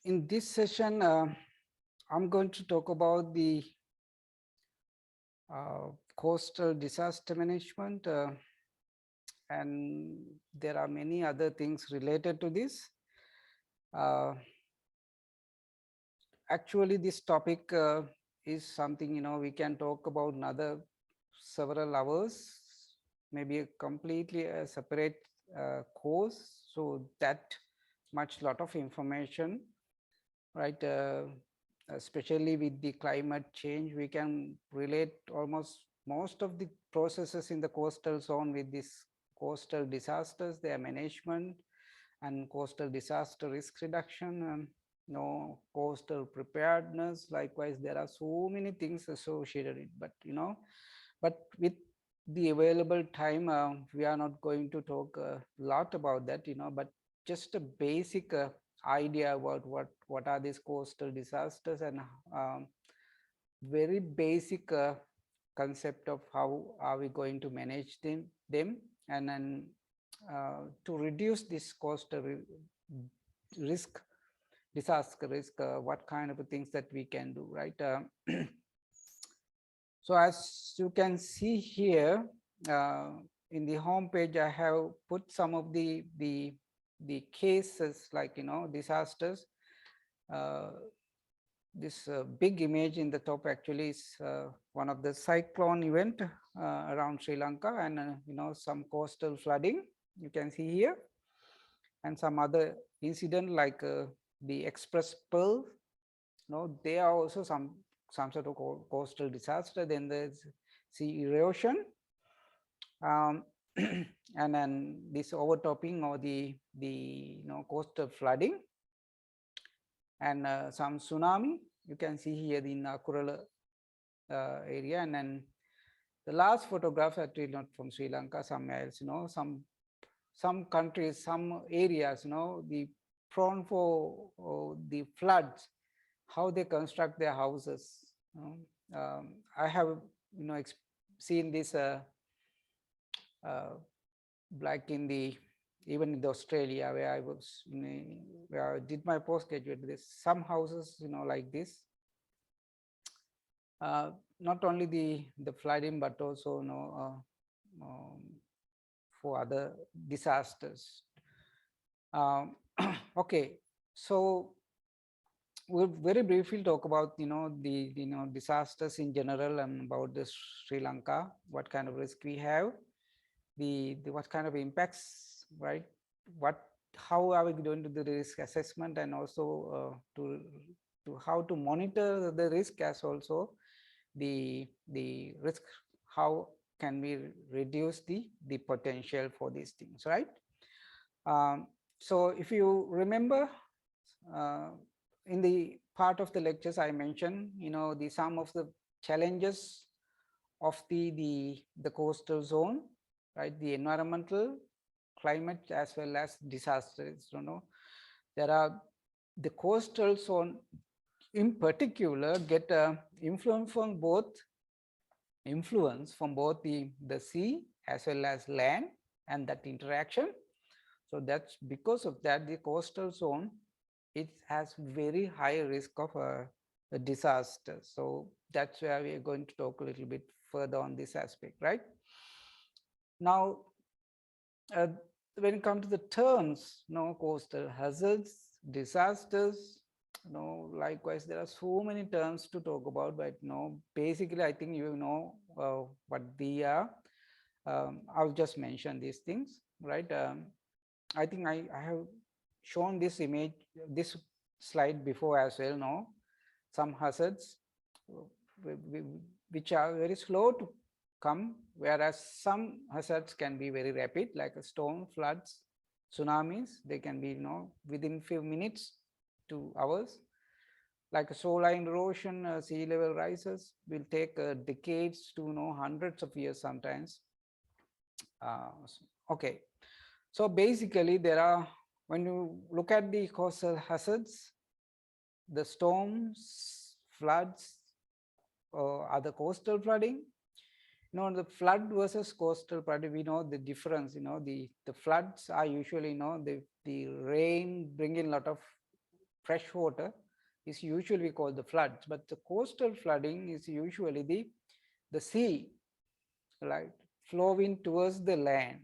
In this session, I'm going to talk about the coastal disaster management, and there are many other things related to this. Uh, Actually, this topic is something we can talk about another several hours, maybe a completely a separate course. So that much lot of information, right? Especially with the climate change, we can relate almost most of the processes in the coastal zone with this coastal disasters, their management, and coastal disaster risk reduction, and coastal preparedness. Likewise, there are so many things associated with, but with the available time, we are not going to talk a lot about that, but just a basic idea about what are these coastal disasters, and very basic concept of how are we going to manage them, and then to reduce this coastal risk, disaster risk, what kind of things that we can do, right? So as you can see here, in the home page, I have put some of the cases, like disasters. This big image in the top actually is one of the cyclone event around Sri Lanka, and some coastal flooding you can see here, and some other incident like the Express Pearl. They are also some sort of coastal disaster. Then there's sea erosion, and then this overtopping or the coastal flooding, and some tsunami. You can see here in Kurala area, and then the last photograph actually not from Sri Lanka, somewhere else, some countries, some areas, the prone for the floods, how they construct their houses. I have seen this like in the even in the Australia, where I was where I did my postgraduate. There's some houses like this, not only the flooding, but also for other disasters. Okay, so we'll very briefly talk about the disasters in general, and about the Sri Lanka, what kind of risk we have, the what kind of impacts, right? How are we going to do the risk assessment, and also to how to monitor the risk, as also the risk, how can we reduce the potential for these things, right? So if you remember, in the part of the lectures I mentioned, the some of the challenges of the coastal zone, right? The environmental, climate, as well as disasters. There are the coastal zone in particular get influence from both the sea as well as land, and that interaction. So that's because of that, the coastal zone, it has very high risk of a disaster. So that's where we are going to talk a little bit further on this aspect, right? Now, when it comes to the terms, coastal hazards, disasters, likewise, there are so many terms to talk about, but basically, I think what they are. I'll just mention these things, right? I think I have shown this image, this slide before as well. Some hazards which are very slow to come, whereas some hazards can be very rapid, like a storm, floods, tsunamis. They can be within few minutes to hours. Like a shoreline erosion, sea level rises will take decades to hundreds of years sometimes. Okay, so basically there are, when you look at the coastal hazards, the storms, floods, or other coastal flooding. The flood versus coastal flooding, we know the difference. The floods are usually the rain bringing a lot of fresh water is usually called the floods, but the coastal flooding is usually the sea, right, flowing towards the land,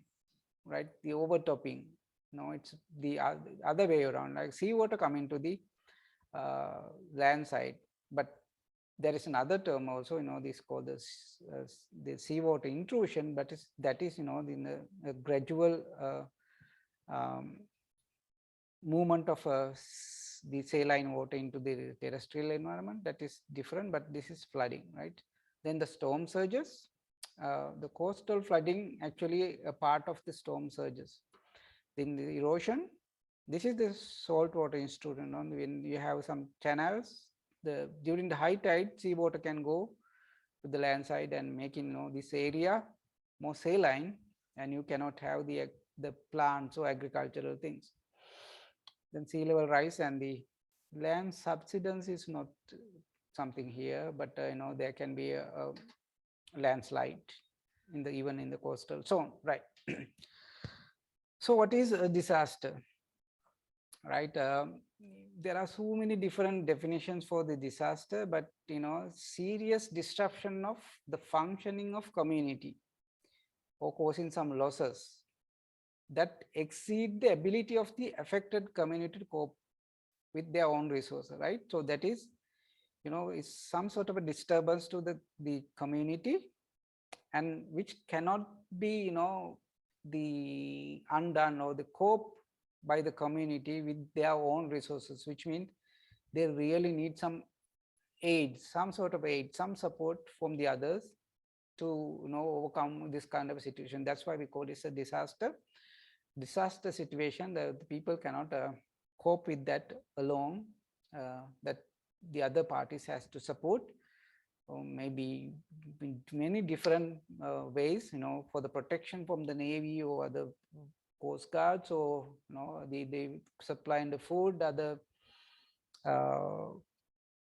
right, the overtopping. No, it's the other way around, like seawater coming to the land side. But there is another term also, this called the seawater intrusion, but that is, in a gradual um, movement of the saline water into the terrestrial environment. That is different, but this is flooding, right? Then the storm surges, the coastal flooding actually a part of the storm surges. Then the erosion, this is the saltwater intrusion. When you have some channels, during the high tide, seawater can go to the land side and making this area more saline, and you cannot have the plants or agricultural things. Then sea level rise and the land subsidence is not something here, but there can be a landslide even in the coastal zone, right? So what is a disaster, right? There are so many different definitions for the disaster, but serious disruption of the functioning of community or causing some losses that exceed the ability of the affected community to cope with their own resources, right? So that is, is some sort of a disturbance to the community, and which cannot be, the undone or the cope by the community with their own resources, which means they really need some aid, some sort of aid, some support from the others to overcome this kind of a situation. That's why we call this a disaster situation. The people cannot cope with that alone, that the other parties has to support, or maybe in many different ways, for the protection from the Navy or other coast guards, or they supplying the food, other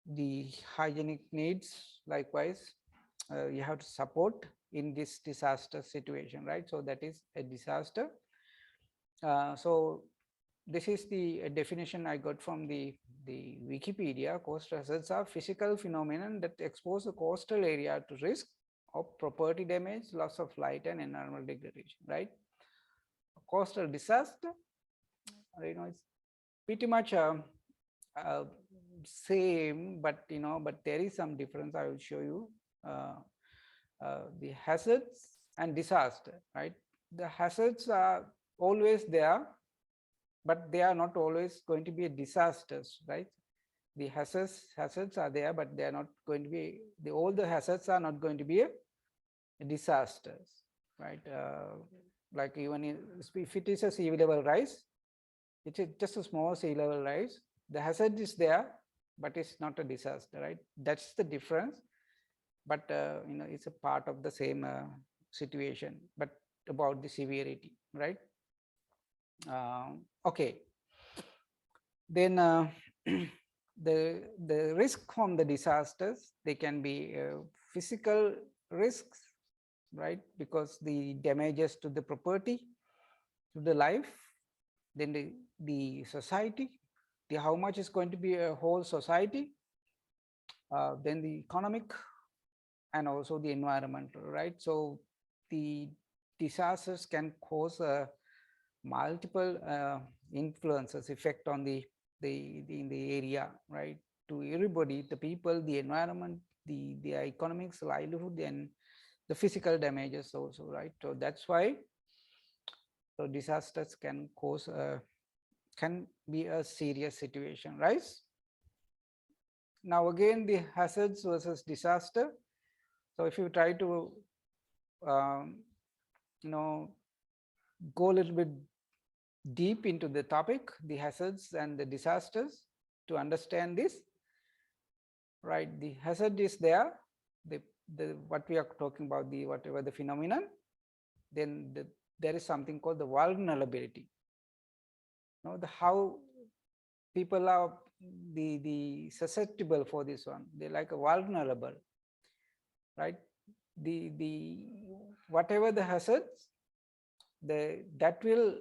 the hygienic needs. Likewise, you have to support in this disaster situation, right? So that is a disaster. So this is the definition I got from the Wikipedia. Coastal hazards are physical phenomenon that expose a coastal area to risk of property damage, loss of light, and environmental degradation, right? Coastal disaster, it's pretty much same, but but there is some difference. I will show you the hazards and disaster, right? The hazards are always there, but they are not always going to be a disasters, right? The hazards are there, but they are not going to be, all the hazards are not going to be a disasters, right? Like even if it is a sea level rise, it is just a small sea level rise, the hazard is there, but it's not a disaster, right? That's the difference. But it's a part of the same situation, but about the severity, right? Okay. Then the risk from the disasters, they can be physical risks, right? Because the damages to the property, to the life, then the society, how much is going to be a whole society, then the economic, and also the environmental, right? So the disasters can cause multiple influences, effect on the area, right? To everybody, the people, the environment, the economics, livelihood, and the physical damages also, right? So that's why so disasters can cause can be a serious situation, right? Now again, the hazards versus disaster. So if you try to go a little bit deep into the topic, the hazards and the disasters, to understand this, right? The hazard is there, what we are talking about, the whatever the phenomenon, then there is something called the vulnerability. How people are the susceptible for this one, they're like a vulnerable, right? The whatever the hazards, that will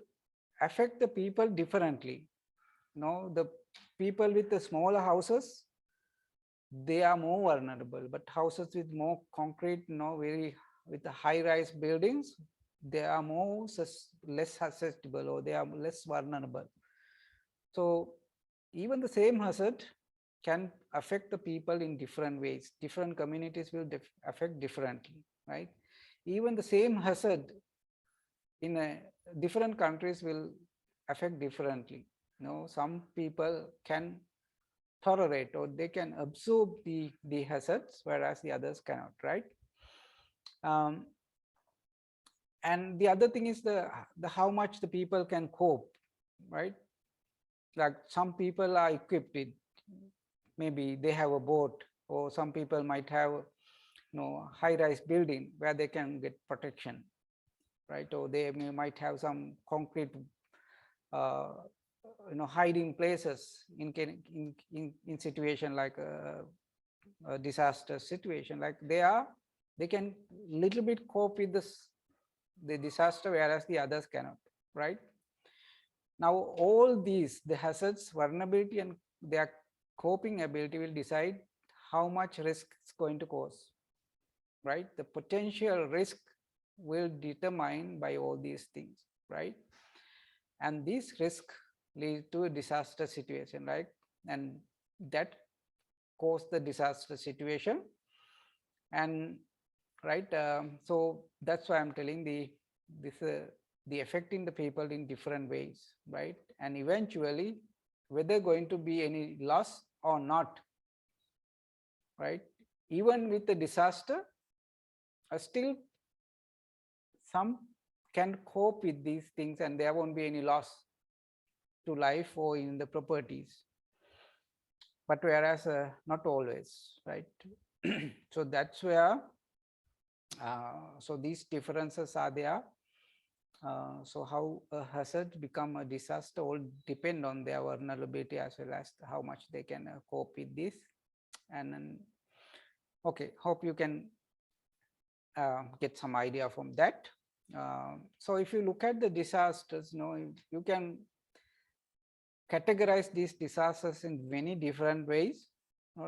affect the people differently. The people with the smaller houses, they are more vulnerable, but houses with more concrete, very with the high-rise buildings, they are less susceptible, or they are less vulnerable. So even the same hazard can affect the people in different ways. Different communities will affect differently, right? Even the same hazard in different countries will affect differently. Some people can tolerate, or they can absorb the hazards, whereas the others cannot, right? Um, and the other thing is the how much the people can cope, right? Like some people are equipped with, maybe they have a boat, or some people might have high-rise building where they can get protection, right? Or they might have some concrete uh, hiding places in situation like a disaster situation, like they can little bit cope with the disaster, whereas the others cannot, right? Now all these, the hazards, vulnerability, and their coping ability will decide how much risk it's going to cause, right? The potential risk will determine by all these things, right? And these risks lead to a disaster situation, right? And that cause the disaster situation. And right, so that's why I'm telling the affecting the people in different ways, right? And eventually, whether going to be any loss or not, right? Even with the disaster, still some can cope with these things, and there won't be any loss to life or in the properties. But whereas not always, right? So that's where so these differences are there. So how a hazard become a disaster all depend on their vulnerability, as well as how much they can cope with this. And then, okay, hope you can get some idea from that. So if you look at the disasters, you can categorize these disasters in many different ways.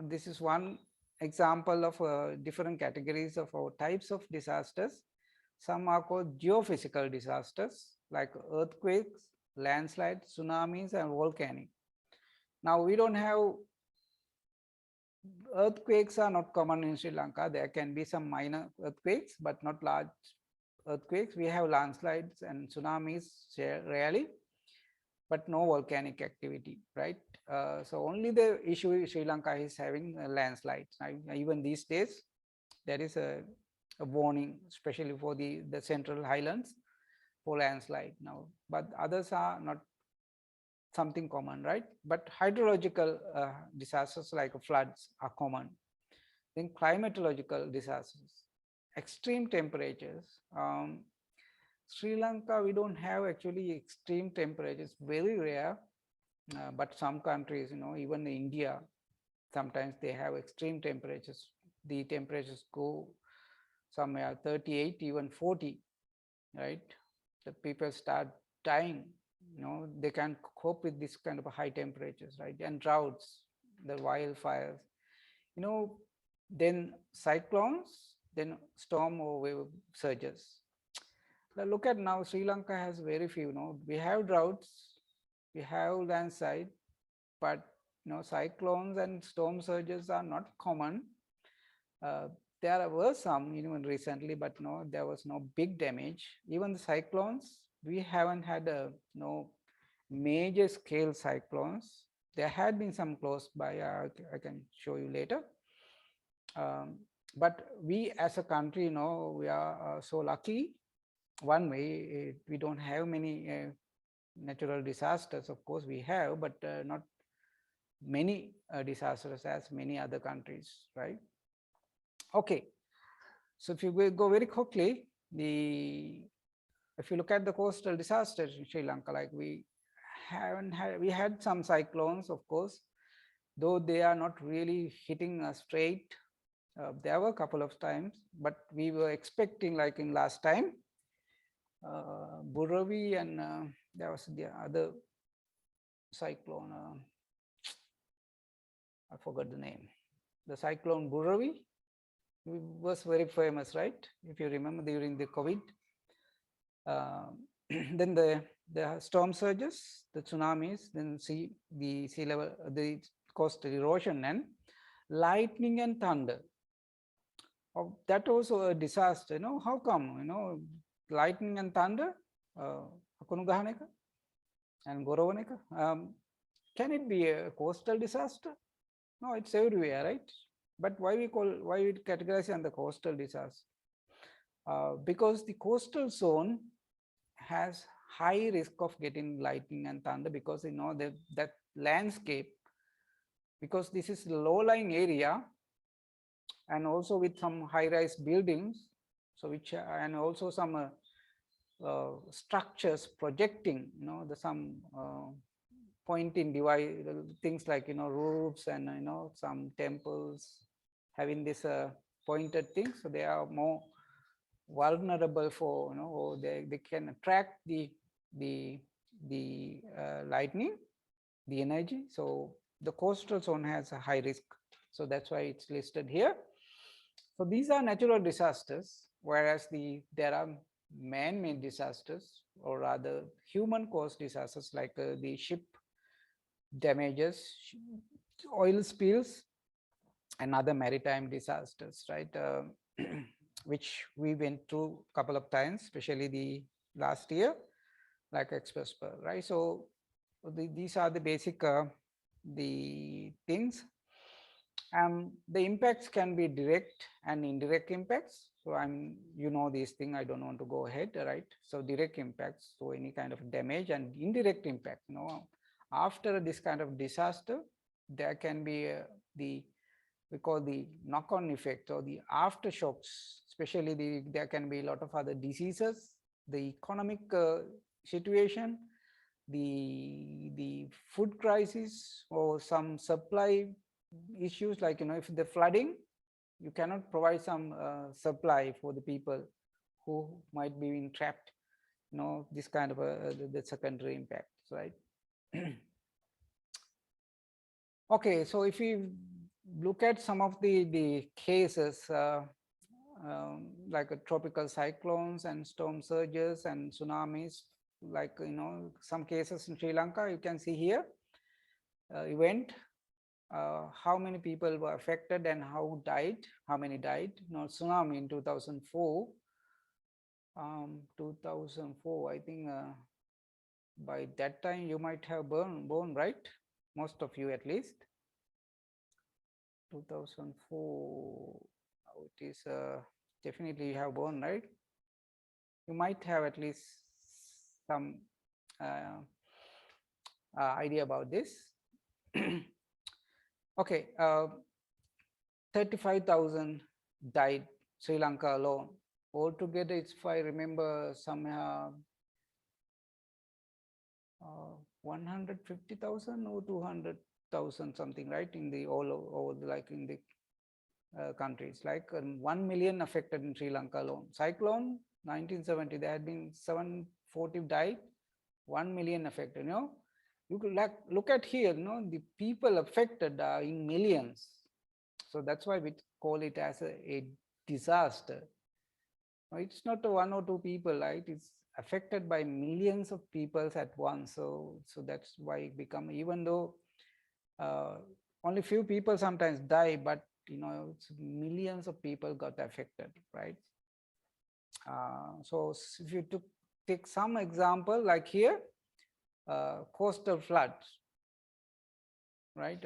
This is one example of different categories of our types of disasters. Some are called geophysical disasters like earthquakes, landslides, tsunamis, and volcanic. Now we don't have, earthquakes are not common in Sri Lanka. There can be some minor earthquakes, but not large earthquakes. We have landslides and tsunamis rarely, but no volcanic activity, right? So only the issue Sri Lanka is having landslides. Even these days, there is a warning, especially for the central highlands, for landslide now, but others are not something common, right? But hydrological disasters like floods are common. Then climatological disasters, extreme temperatures. Sri Lanka, we don't have actually extreme temperatures, very rare, but some countries, even India, sometimes they have extreme temperatures. The temperatures go somewhere 38, even 40, right? The people start dying, they can't cope with this kind of high temperatures, right? And droughts, the wildfires, then cyclones, then storm or wave surges. Now look at now, Sri Lanka has very few, we have droughts, we have landslide, but cyclones and storm surges are not common. There were some even recently, but no, there was no big damage. Even the cyclones, we haven't had a major scale cyclones. There had been some close by, I can show you later. But we as a country, we are so lucky. One way, we don't have many natural disasters. Of course we have, but not many disasters as many other countries, right? Okay, so if you go very quickly, if you look at the coastal disasters in Sri Lanka, like we had some cyclones, of course, though they are not really hitting us straight. There were a couple of times, but we were expecting, like in last time, Buravi, and there was the other cyclone, I forgot the name, the cyclone Buravi was very famous, right? If you remember during the COVID. Then the storm surges, the tsunamis, then the sea level, the coastal erosion, and lightning and thunder. Oh, that also a disaster. How come? Lightning and thunder, akunu gahana eka and gorawana eka. Can it be a coastal disaster? No, it's everywhere, right? But why we categorize it under coastal disaster? Because the coastal zone has high risk of getting lightning and thunder, because that landscape, because this is low-lying area and also with some high-rise buildings, so which and also some structures projecting, some pointing device, things like roofs and some temples having this pointed things, so they are more vulnerable for or they can attract the lightning, the energy. So the coastal zone has a high risk, so that's why it's listed here. So these are natural disasters, whereas there are man-made disasters, or rather human caused disasters, like the ship damages, oil spills, and other maritime disasters, right? Which we went through a couple of times, especially the last year, like Express Pearl, right? So these are the basic the things. The impacts can be direct and indirect impacts. So these things, I don't want to go ahead, right? So direct impacts, so any kind of damage, and indirect impact, after this kind of disaster, there can be we call the knock-on effect, or the aftershocks, especially there can be a lot of other diseases, the economic situation, the food crisis, or some supply issues, like if the flooding, you cannot provide some supply for the people who might be trapped, this kind of the secondary impacts, right? Okay, so if we look at some of the cases, like tropical cyclones and storm surges and tsunamis, like some cases in Sri Lanka, you can see here event, how many people were affected and how many died. Tsunami in 2004, 2004, I think by that time you might have born, right? Most of you at least. 2004, it is definitely you have born, right? You might have at least some idea about this. Okay, 35,000 died Sri Lanka alone. Altogether, it's, if I remember, somehow 150,000 or 200,000 something, right? In the all over, like in the countries, like 1 million affected in Sri Lanka alone. Cyclone 1970, there had been 740 died, 1 million affected. You could look at here, the people affected are in millions. So that's why we call it as a disaster. It's not one or two people, right? It's affected by millions of people at once. So that's why it become, even though only few people sometimes die, but it's millions of people got affected, right? So if you take some example, like here, coastal floods, right?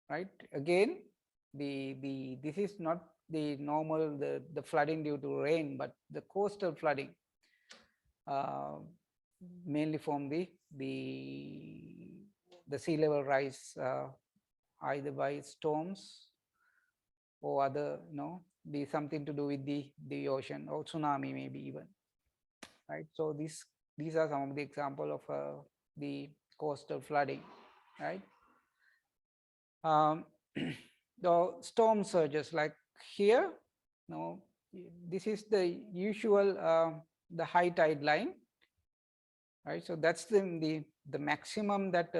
Right. Again, this is not the normal the flooding due to rain, but the coastal flooding, mainly from the sea level rise, either by storms or other, be something to do with the ocean, or tsunami maybe even, right? So these are some of the example of the coastal flooding, right? The storm surges, like here, this is the usual the high tide line, right? So that's the the maximum that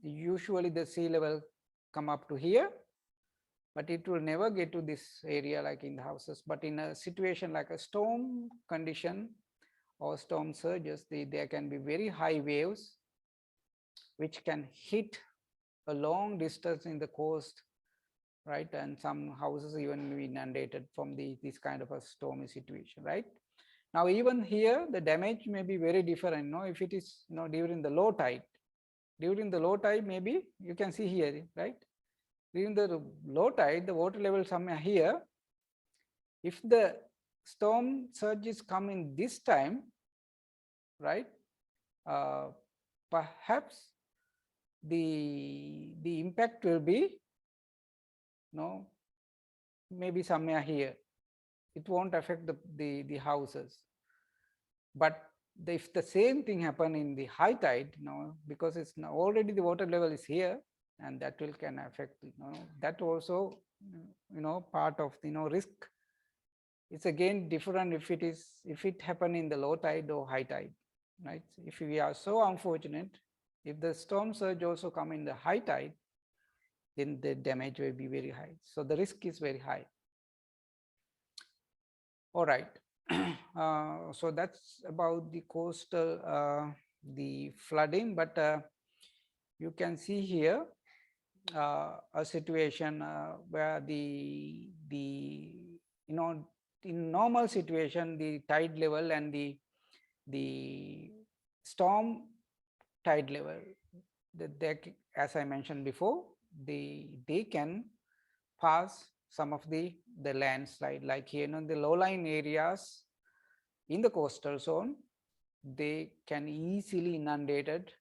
usually the sea level come up to here, but it will never get to this area like in the houses. But in a situation like a storm condition or storm surges, there can be very high waves which can hit a long distance in the coast, right? And some houses even be inundated from this kind of a stormy situation, right? Now, even here, the damage may be very different. If it is during the low tide, maybe you can see here, right? During the low tide, the water level somewhere here. If the storm surges come in this time, right? Perhaps the impact will be maybe somewhere here. It won't affect the houses. But if the same thing happen in the high tide, because it's already the water level is here, and that can affect, that also, part of the risk. It's again different if it happen in the low tide or high tide, right? If we are so unfortunate, if the storm surge also come in the high tide, then the damage will be very high. So the risk is very high. All right. So that's about the coastal, the flooding, but you can see here a situation where in normal situation, the tide level and the storm tide level, as I mentioned before, they can pass some of the landslide, like here in the low-lying areas in the coastal zone, they can easily inundated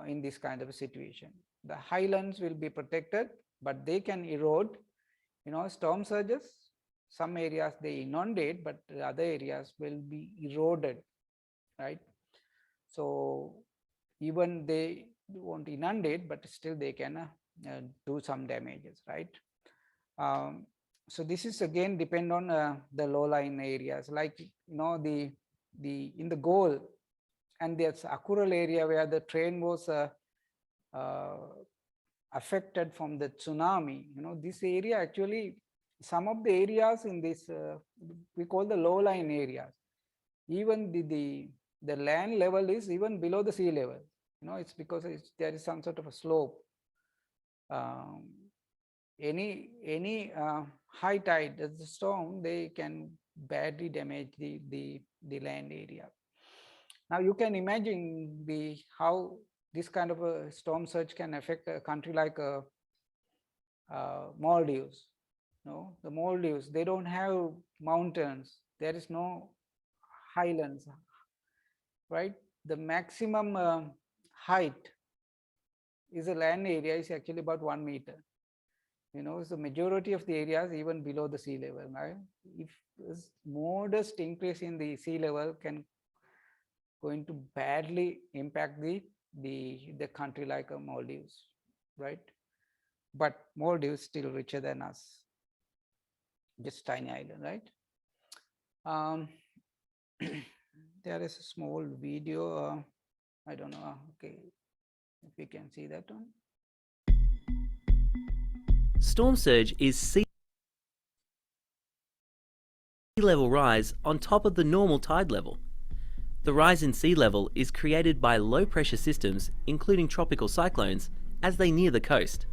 in this kind of a situation. The highlands will be protected, but they can erode. Storm surges, some areas they inundate, but the other areas will be eroded, right? So even they won't inundate, but still they can do some damages, right? So this is again depend on the low-lying areas, like in the goal, and there's Akural area where the train was affected from the tsunami. This area actually, some of the areas in this we call the low-lying areas. Even the land level is even below the sea level. It's because there is some sort of a slope. Any high tide, the storm, they can badly damage the land area. Now you can imagine how this kind of a storm surge can affect a country like Maldives. The Maldives, they don't have mountains. There is no highlands, right? The maximum height is a land area is actually about 1 meter. The majority of the areas even below the sea level, right? If this modest increase in the sea level can going to badly impact the country like Maldives, right? But Maldives still richer than us, just tiny island, right? There is a small video. I don't know. Okay, if we can see that one. Storm surge is sea level rise on top of the normal tide level. The rise in sea level is created by low pressure systems, including tropical cyclones, as they near the coast.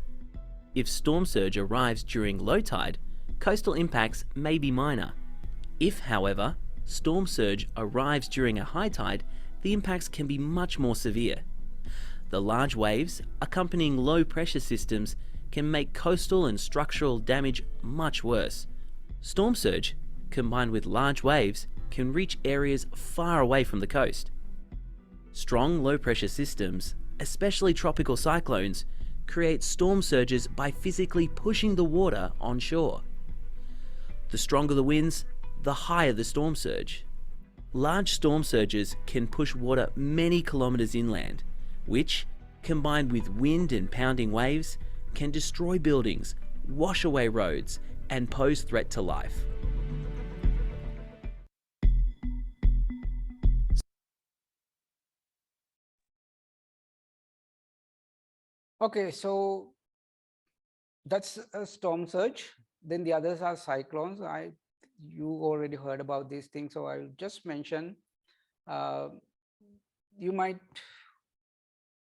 If storm surge arrives during low tide, coastal impacts may be minor. If, however, storm surge arrives during a high tide, the impacts can be much more severe. The large waves accompanying low pressure systems can make coastal and structural damage much worse. Storm surge, combined with large waves, can reach areas far away from the coast. Strong low pressure systems, especially tropical cyclones, create storm surges by physically pushing the water onshore. The stronger the winds, the higher the storm surge. Large storm surges can push water many kilometers inland, which, combined with wind and pounding waves, can destroy buildings, wash away roads, and pose threat to life. Okay, so that's a storm surge. Then the others are cyclones. You already heard about these things, so I'll just mention. Uh, you might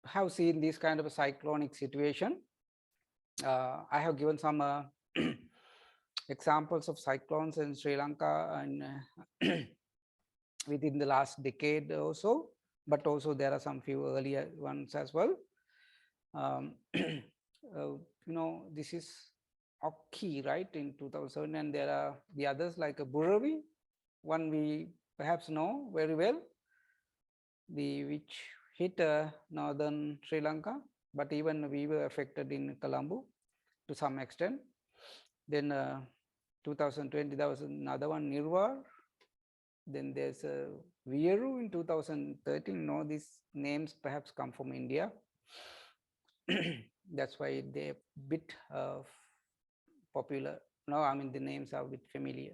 have seen this kind of a cyclonic situation. I have given some examples of cyclones in Sri Lanka and within the last decade or so, but also there are some few earlier ones as well. This is Oki, right, in 2000, and there are the others like a Buravi, one we perhaps know very well, which hit northern Sri Lanka, but even we were affected in Colombo to some extent. Then 2020, there was another one, Nirvar. Then there's a Vieru in 2013. No, these names perhaps come from India. That's why they're a bit popular. No, I mean the names are a bit familiar.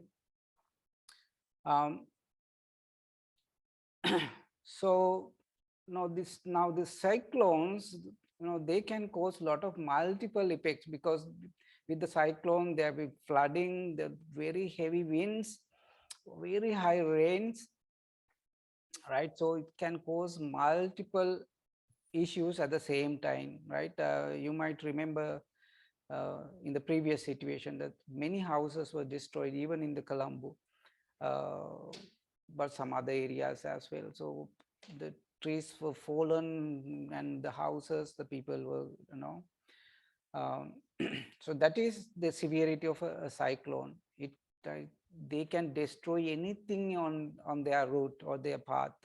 So now the cyclones, they can cause a lot of multiple effects, because with the cyclone there will be flooding, the very heavy winds, very high rains, right? So it can cause multiple issues at the same time, right? You might remember in the previous situation that many houses were destroyed even in the Colombo, but some other areas as well. So the trees were fallen and the houses, the people were, so that is the severity of a cyclone. They can destroy anything on their route or their path,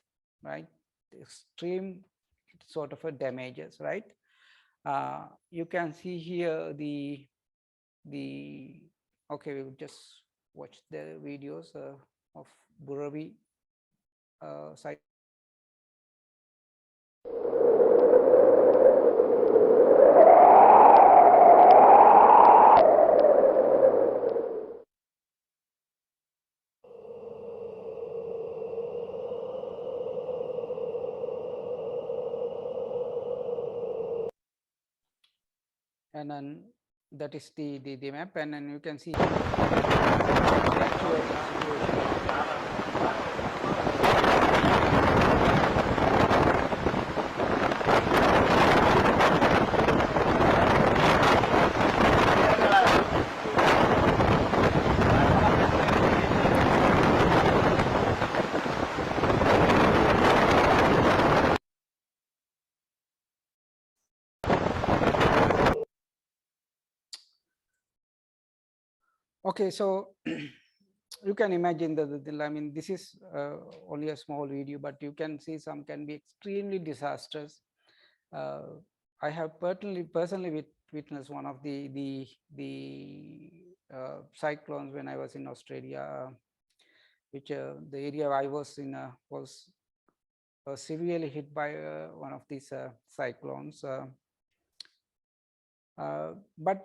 right? Extreme sort of a damages, right? You can see here the okay, we'll just watch the videos of Buravi cyclone. And then that is the map, and then you can see the actual situation. Okay, so you can imagine I mean, this is only a small video, but you can see some can be extremely disastrous. I have personally witnessed one of the cyclones when I was in Australia, which the area I was in was severely hit by one of these cyclones. But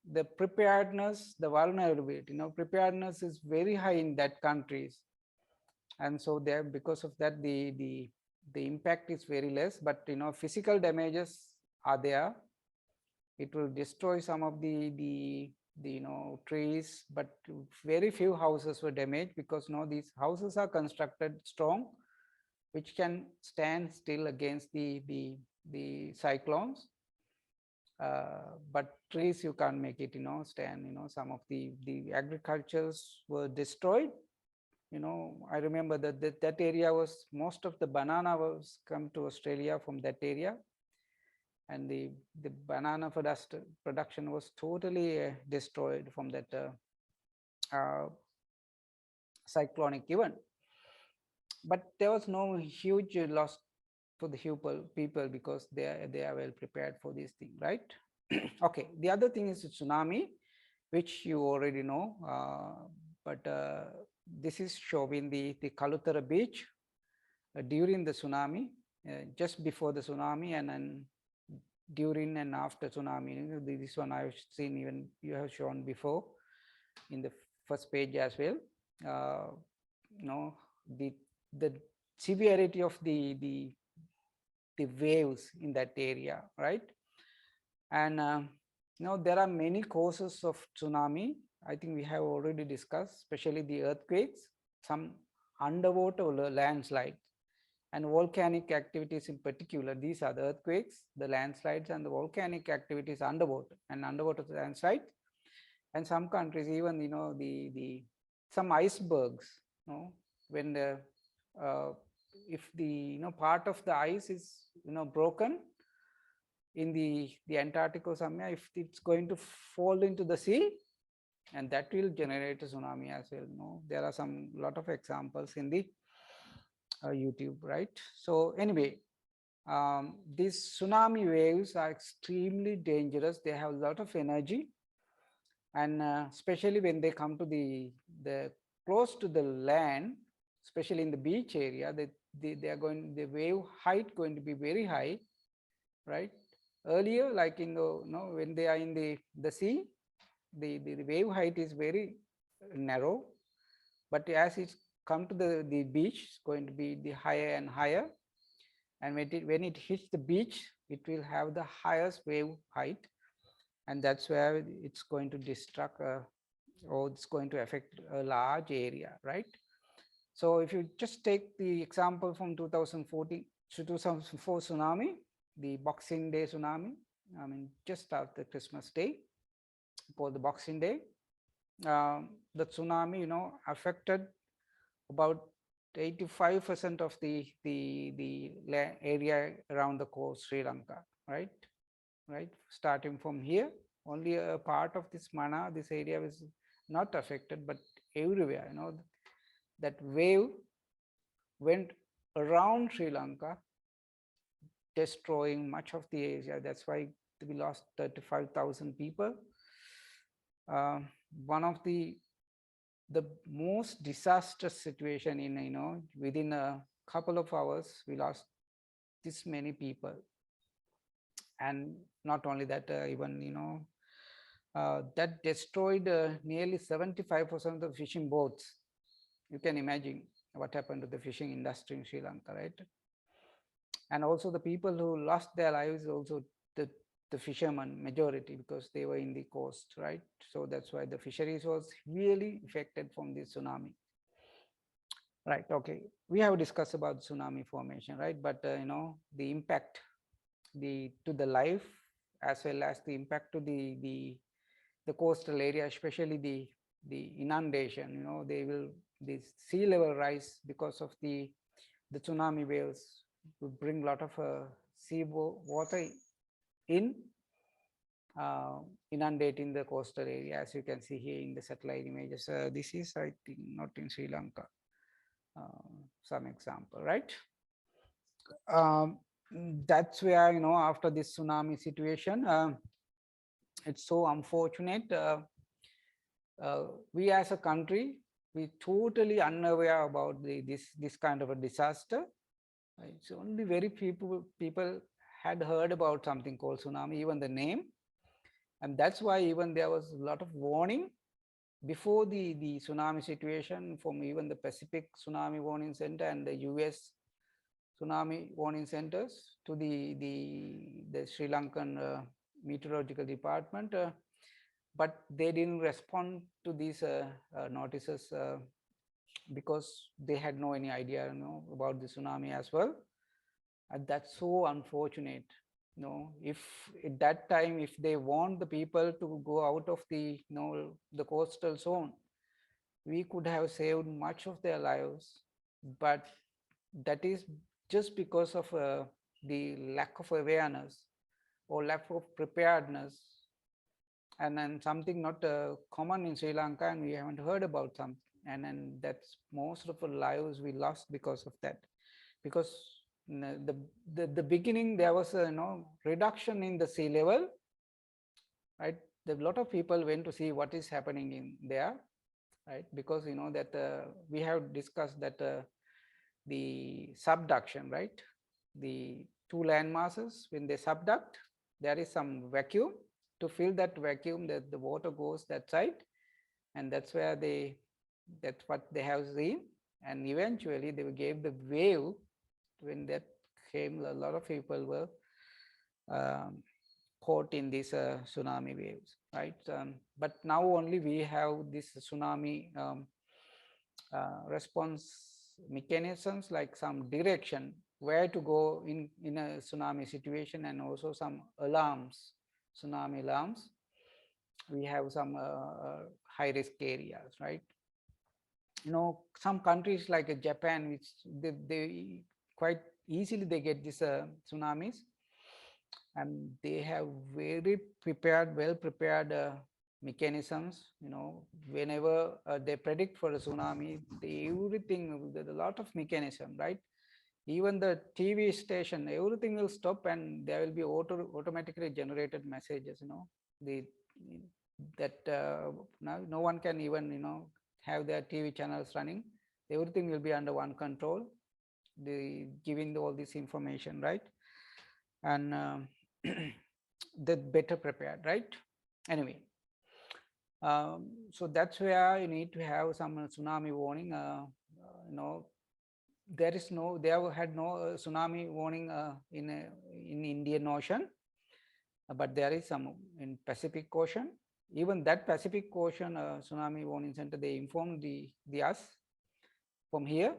the preparedness, the vulnerability, preparedness is very high in that countries, and so there, because of that, the impact is very less. But physical damages are there. It will destroy some of the trees, but very few houses were damaged, because these houses are constructed strong, which can stand still against the cyclones. But trees, you can't make it stand. Some of the agricultures were destroyed. I remember that area was, most of the banana was come to Australia from that area, and the banana production was totally destroyed from that cyclonic event. But there was no huge loss for the people, because they are well prepared for this thing, right? Okay, the other thing is tsunami, which you already know, but this is showing the Kalutara beach during the tsunami, just before the tsunami, and then during and after tsunami. This one I've seen, even you have shown before in the first page as well. The severity of the waves in that area, right? And there are many causes of tsunami. I think we have already discussed, especially the earthquakes, some underwater landslides, and volcanic activities in particular. These are the earthquakes, the landslides, and the volcanic activities underwater, and underwater landslides. And some countries, even the some icebergs, when the if the part of the ice is broken in the Antarctic or somewhere, if it's going to fall into the sea, and that will generate a tsunami as well. There are some lot of examples in the YouTube, right? So anyway, these tsunami waves are extremely dangerous. They have a lot of energy, and especially when they come to the close to the land, especially in the beach area, they are going, the wave height going to be very high, right? Earlier, like in the when they are in the sea, the wave height is very narrow, but as it's come to the beach, it's going to be the higher and higher, and when it hits the beach, it will have the highest wave height, and that's where it's going to destruct or it's going to affect a large area, right? So if you just take the example from 2014 to 2004 tsunami, the Boxing Day tsunami, I mean just after Christmas Day, for the Boxing Day, the tsunami affected about 85% of the area around the coast Sri Lanka, right? Starting from here, only a part of this Mana, this area was not affected, but everywhere, that wave went around Sri Lanka, destroying much of the area. That's why we lost 35,000 people. One of the most disastrous situation in within a couple of hours, we lost this many people. And not only that, even that destroyed nearly 75% of the fishing boats. You can imagine what happened to the fishing industry in Sri Lanka, right? And also the people who lost their lives, also the fishermen majority, because they were in the coast, right? So that's why the fisheries was really affected from this tsunami. Right, okay. We have discussed about tsunami formation, right? But the impact to the life, as well as the impact to the coastal area, especially the inundation, the sea level rise because of the tsunami waves would bring a lot of sea water in, inundating the coastal area, as you can see here in the satellite images. This is, I think, not in Sri Lanka. Some example, right? That's where, after this tsunami situation, it's so unfortunate. We as a country, we totally unaware about this kind of a disaster. It's only very people had heard about something called tsunami, even the name. And that's why even there was a lot of warning before the tsunami situation from even the Pacific Tsunami Warning Center and the US tsunami warning centers to the Sri Lankan meteorological department, but they didn't respond to these notices because they had no any idea about the tsunami as well. And that's so unfortunate. If at that time, if they want the people to go out of the the coastal zone, we could have saved much of their lives. But that is just because of the lack of awareness or lack of preparedness, and then something not common in Sri Lanka, and we haven't heard about some, and then that's most of the lives we lost because of that. Because the beginning there was a reduction in the sea level, right? A lot of people went to see what is happening in there, right? Because that we have discussed that the subduction, right? The two land masses, when they subduct, there is some vacuum. To fill that vacuum, that the water goes that side, and that's where that's what they have seen. And eventually they gave the wave. When that came, a lot of people were caught in these tsunami waves, right? But now only we have this tsunami response mechanisms, like some direction where to go in a tsunami situation, and also some alarms, tsunami alarms. We have some high risk areas, right? Some countries like Japan, which they quite easily they get these tsunamis, and they have very prepared, well prepared mechanisms. Whenever they predict for a tsunami, everything, there's a lot of mechanism, right? Even the TV station, everything will stop, and there will be automatically generated messages. The that no one can even have their TV channels running. Everything will be under one control. They giving all this information, right? And they're better prepared, right? Anyway, so that's where you need to have some tsunami warning. There had no tsunami warning in Indian Ocean, but there is some in Pacific Ocean. Even that Pacific Ocean tsunami warning center, they informed the us from here,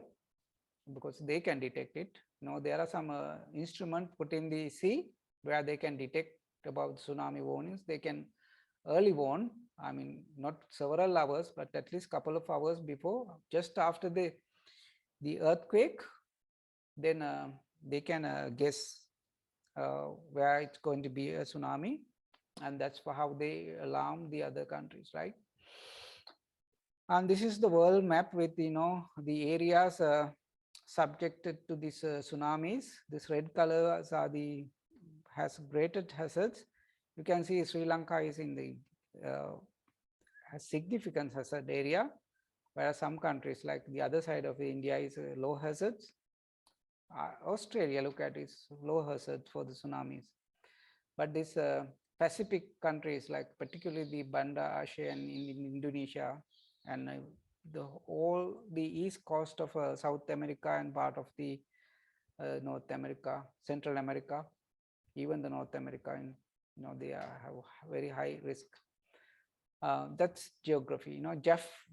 because they can detect it. There are some instruments put in the sea where they can detect about tsunami warnings. They can early warn, I mean, not several hours, but at least couple of hours before, just after the earthquake, then they can guess where it's going to be a tsunami, and that's how they alarm the other countries, right? And this is the world map with the areas subjected to these tsunamis. This red colors are has greater hazards. You can see Sri Lanka is in the has significant hazard area, whereas some countries like the other side of India is low hazards. Australia, look at, is low hazard for the tsunamis. But this Pacific countries, like particularly the Banda Aceh and in Indonesia, and all the east coast of South America and part of the North America, Central America, even the North America, and they have very high risk. That's geography.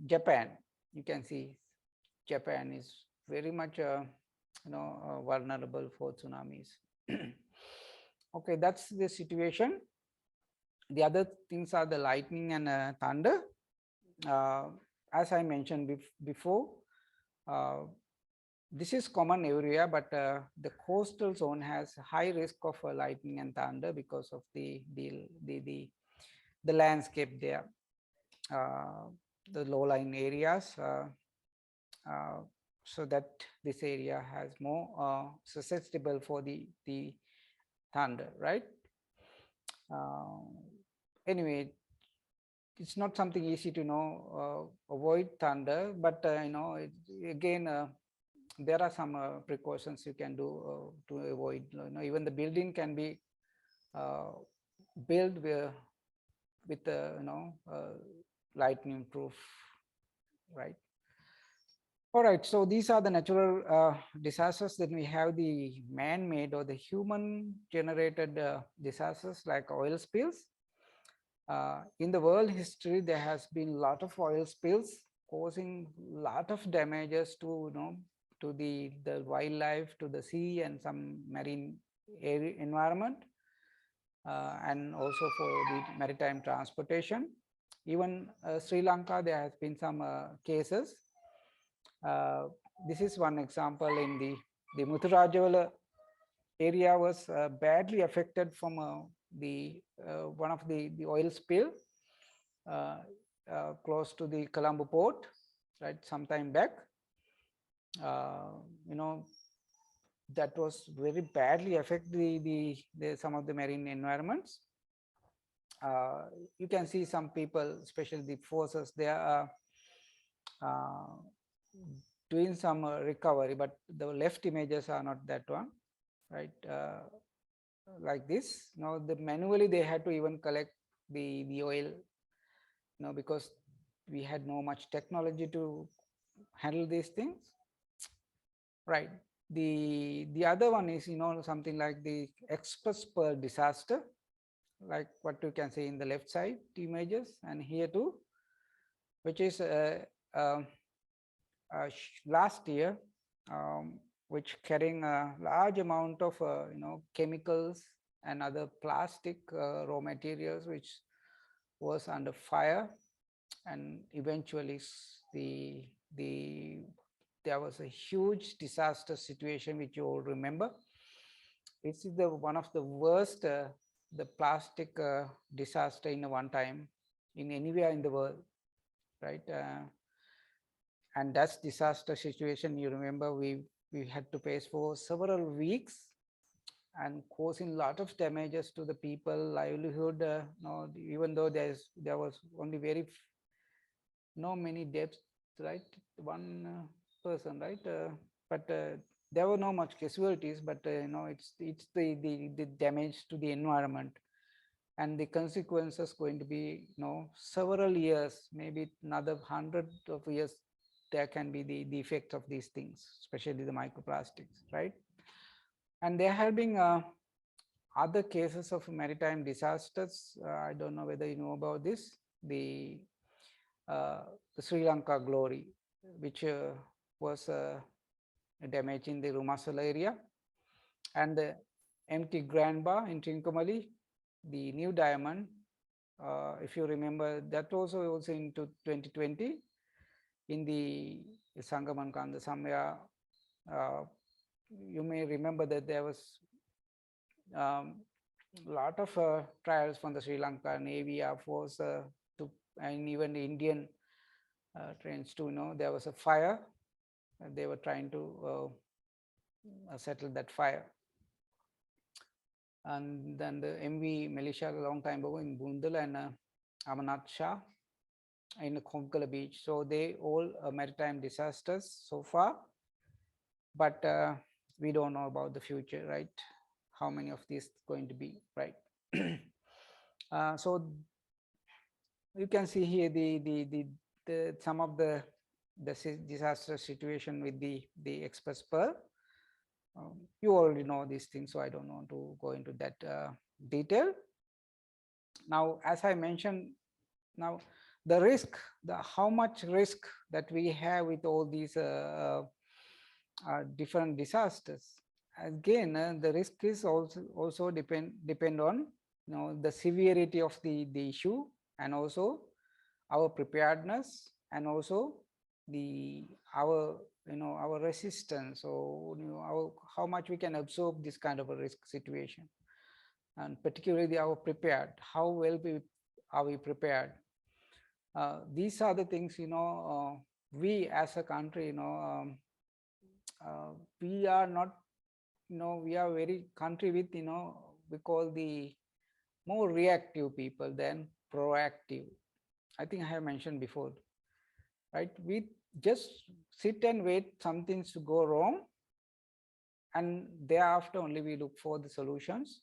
Japan, you can see Japan is very much vulnerable for tsunamis. Okay, that's the situation. The other things are the lightning and thunder. As I mentioned before, this is common everywhere, but the coastal zone has high risk of lightning and thunder because of the landscape there, the low-lying areas, so that this area has more susceptible for the thunder, right? Anyway, it's not something easy to avoid thunder, but again, there are some precautions you can do to avoid. Even the building can be built with lightning proof, right? All right, so these are the natural disasters. Then we have the man-made or the human-generated disasters like oil spills. In the world history, there has been a lot of oil spills causing a lot of damages to to the wildlife, to the sea and some marine environment, and also for the maritime transportation. Even Sri Lanka, there has been some cases. This is one example. In the Muthurajavala area was badly affected from one of the oil spill close to the Colombo port, right, some time back. That was very badly affect some of the marine environments. You can see some people, especially the forces, they are doing some recovery, but the left images are not that one, right? Like this. Now, manually they had to even collect the oil, because we had no much technology to handle these things, right? The other one is something like the Express Pearl disaster, like what you can see in the left side images, and here too, which is last year, which carrying a large amount of chemicals and other plastic raw materials, which was under fire, and eventually the there was a huge disaster situation, which you all remember. This is the one of the worst the plastic disaster in one time in anywhere in the world, right? And that's disaster situation. You remember we had to face for several weeks and causing a lot of damages to the people livelihood. No, even though there was only very no many deaths, right? One person, right? But there were no much casualties, but it's the damage to the environment, and the consequences going to be several years, maybe another 100 of years. There can be the effect of these things, especially the microplastics, right? And there have been other cases of maritime disasters. I don't know whether you know about this. The Sri Lanka Glory, which was damage in the Rumasal area, and the MT Grandba in Trincomalee, the new diamond, if you remember, that also in 2020 in the Sangamankanda somewhere. You may remember that there was a lot of trials from the Sri Lanka Navy, Air Force, and even the Indian trains too. There was a fire, and they were trying to settle that fire. And then the MV Malaysia a long time ago in Bundal and Amarnath Shah in Konkala Beach. So they all maritime disasters so far, but we don't know about the future, right? How many of these going to be, right? So you can see here the some of the disaster situation with the Express Pearl. You already know these things, so I don't want to go into that detail. Now, as I mentioned, now the risk, how much risk that we have with all these different disasters. Again, the risk is also depend on the severity of the issue, and also our preparedness, and also our our resistance, or how much we can absorb this kind of a risk situation, and particularly our prepared, how well are we prepared. These are the things we as a country, we are not, we are very country with, we call the more reactive people than proactive. I think I have mentioned before, right? We just sit and wait some things to go wrong, and thereafter only we look for the solutions.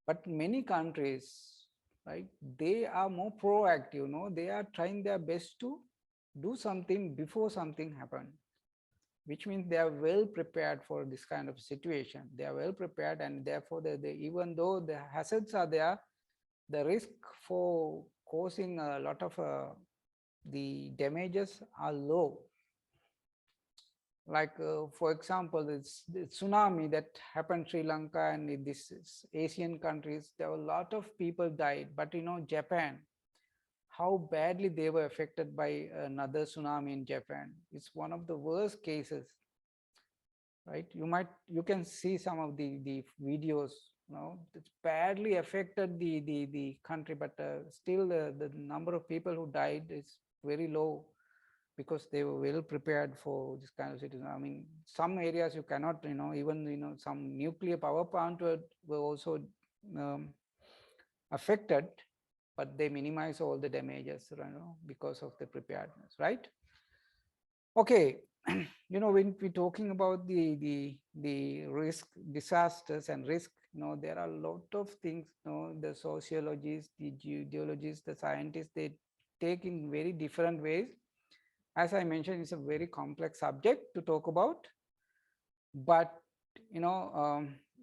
But many countries, right, they are more proactive, they are trying their best to do something before something happens, which means they are well prepared for this kind of situation. They are well prepared, and therefore even though the hazards are there, the risk for causing a lot of the damages are low. Like for example, the tsunami that happened in Sri Lanka and in these Asian countries, there were a lot of people died. But Japan, how badly they were affected by another tsunami in Japan. It's one of the worst cases, right? You can see some of the videos. It's badly affected the country, but still the number of people who died is very low, because they were well prepared for this kind of situation. I mean, some areas you cannot, even some nuclear power plant were also affected, but they minimize all the damages, because of the preparedness, right? Okay, when we're talking about the risk, disasters and risk, there are a lot of things, the sociologists, the geologists, the scientists, they take in very different ways. As I mentioned, it's a very complex subject to talk about, but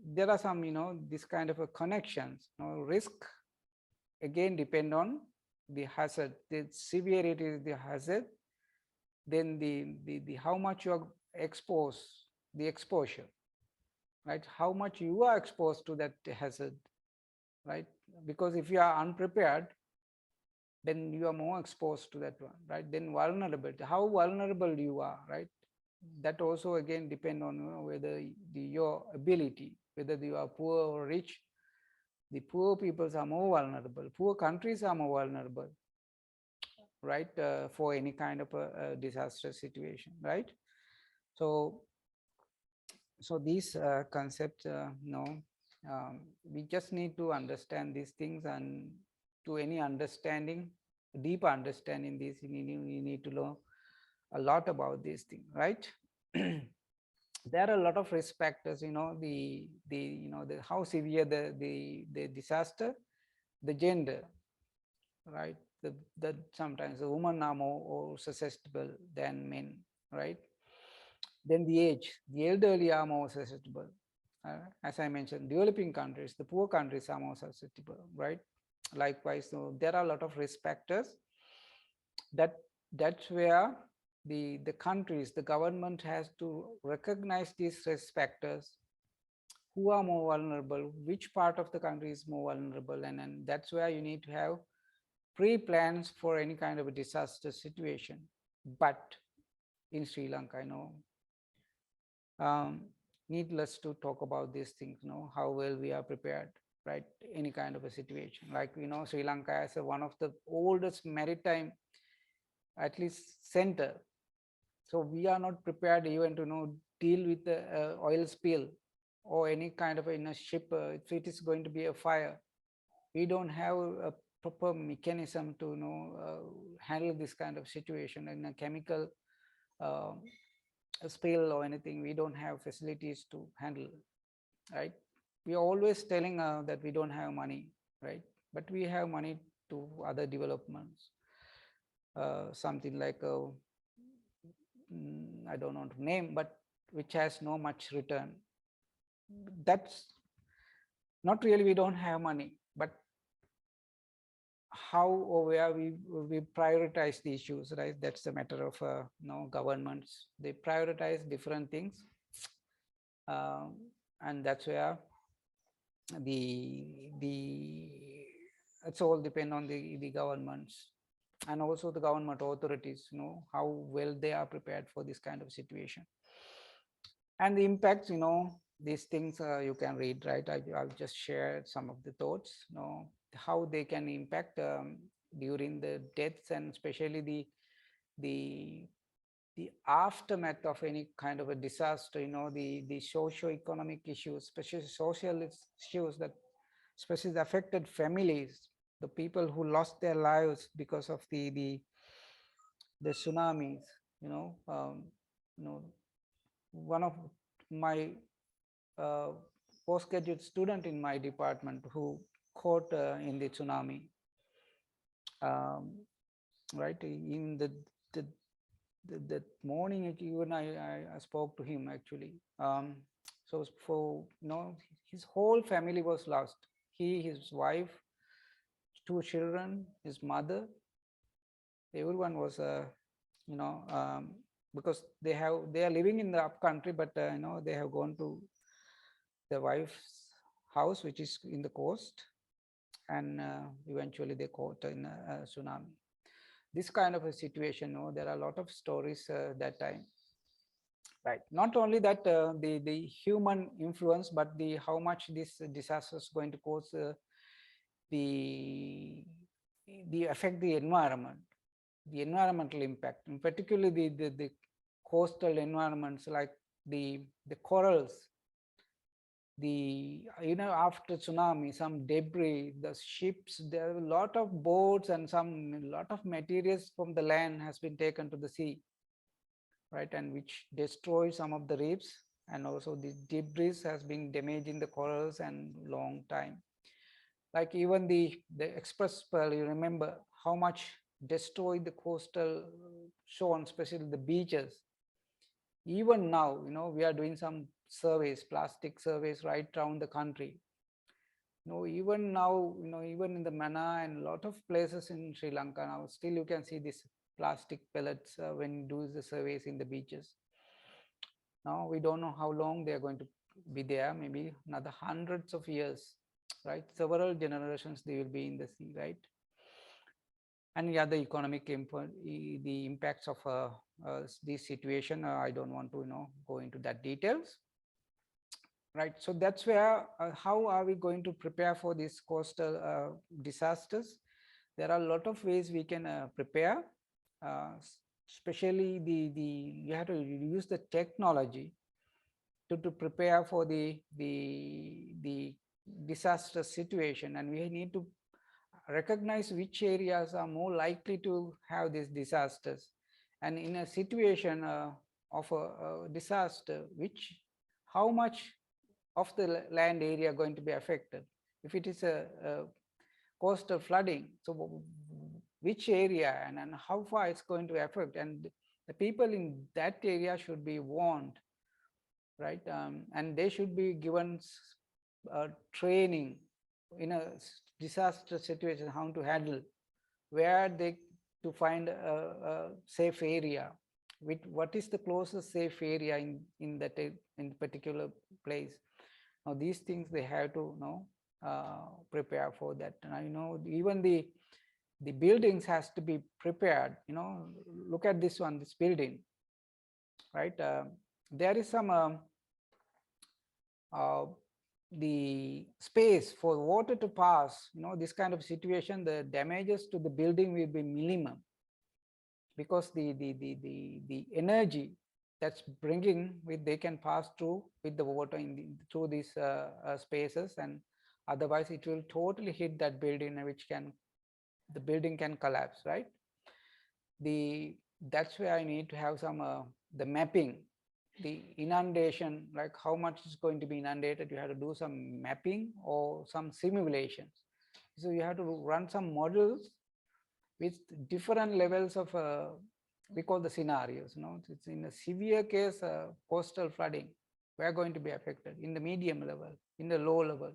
there are some, this kind of a connections. Risk again depend on the hazard, the severity of the hazard, then the how much you are exposed, the exposure, right? How much you are exposed to that hazard, right? Because if you are unprepared, then you are more exposed to that one, right? Then vulnerability, how vulnerable you are, right? That also again depend on whether your ability, whether you are poor or rich. The poor peoples are more vulnerable, poor countries are more vulnerable, right, for any kind of a disaster situation, right? So these concepts, we just need to understand these things, and to any understanding, deeper understanding this, you need to know a lot about these things, right? There are a lot of risk factors, the how severe the disaster, the gender, right? The sometimes the women are more susceptible than men, right? Then the age, the elderly are more susceptible. As I mentioned, developing countries, the poor countries are more susceptible, right? Likewise, so there are a lot of risk factors that's where the countries, the government has to recognize these risk factors, who are more vulnerable, which part of the country is more vulnerable, and that's where you need to have pre-plans for any kind of a disaster situation. But in Sri Lanka, needless to talk about these things, how well we are prepared, right? Any kind of a situation, like Sri Lanka is one of the oldest maritime, at least, center. So we are not prepared even to deal with the oil spill or any kind of a ship, if it is going to be a fire. We don't have a proper mechanism to handle this kind of situation in a chemical spill or anything. We don't have facilities to handle, right? We are always telling that we don't have money, right? But we have money to other developments, something like I don't want to name, but which has no much return. That's not really we don't have money, but how or where we prioritize the issues, right? That's the matter of governments. They prioritize different things, and that's where the it's all depend on the governments, and also the government authorities, how well they are prepared for this kind of situation. And the impacts, these things you can read, right? I've just shared some of the thoughts, how they can impact during the deaths, and especially the aftermath of any kind of a disaster, the socio-economic issues, especially social issues that especially the affected families, the people who lost their lives because of the tsunamis, you know, one of my postgraduate student in my department who caught in the tsunami, right? In the morning, even I spoke to him actually. So for his whole family was lost. He, his wife, 2 children, his mother, everyone was because they are living in the up country, but they have gone to the wife's house, which is in the coast, and eventually they caught in a tsunami. This kind of a situation, there are a lot of stories that time, right? Not only that, the human influence, but the how much this disaster is going to cause the affect the environment, the environmental impact, and particularly the coastal environments, like the corals, after tsunami, some debris, the ships, there are a lot of boats and lot of materials from the land has been taken to the sea, right? And which destroys some of the reefs, and also the debris has been damaging the corals and long time. Like even the express pearl, you remember how much destroyed the coastal zone, especially the beaches. Even now, we are doing some surveys, plastic surveys right around the country. Even now, even in the Mana and a lot of places in Sri Lanka now, still you can see these plastic pellets when you do the surveys in the beaches. Now we don't know how long they are going to be there, maybe another hundreds of years, right? Several generations they will be in the sea, right? And yeah, the economic the impacts of this situation, I don't want to go into that details, right? So that's where how are we going to prepare for these coastal disasters? There are a lot of ways we can prepare, uh, especially you have to use the technology to prepare for the disaster situation, and we need to recognize which areas are more likely to have these disasters, and in a situation of a disaster, how much of the land area going to be affected. If it is a coastal flooding, so which area and how far it's going to affect, and the people in that area should be warned, right? And they should be given training in a disaster situation, how to handle, where they to find a safe area, with what is the closest safe area in that in particular place. Now these things they have to prepare for that. And even the buildings has to be prepared. Look at this one, this building, right? There is some the space for water to pass. This kind of situation, the damages to the building will be minimum, because the energy that's bringing with, they can pass through with the water through these spaces, and otherwise it will totally hit that building, which the building can collapse, right? That's where I need to have some the mapping, the inundation, like how much is going to be inundated. You have to do some mapping or some simulations. So you have to run some models with different levels of we call the scenarios. It's in a severe case, coastal flooding, we are going to be affected, in the medium level, in the low level.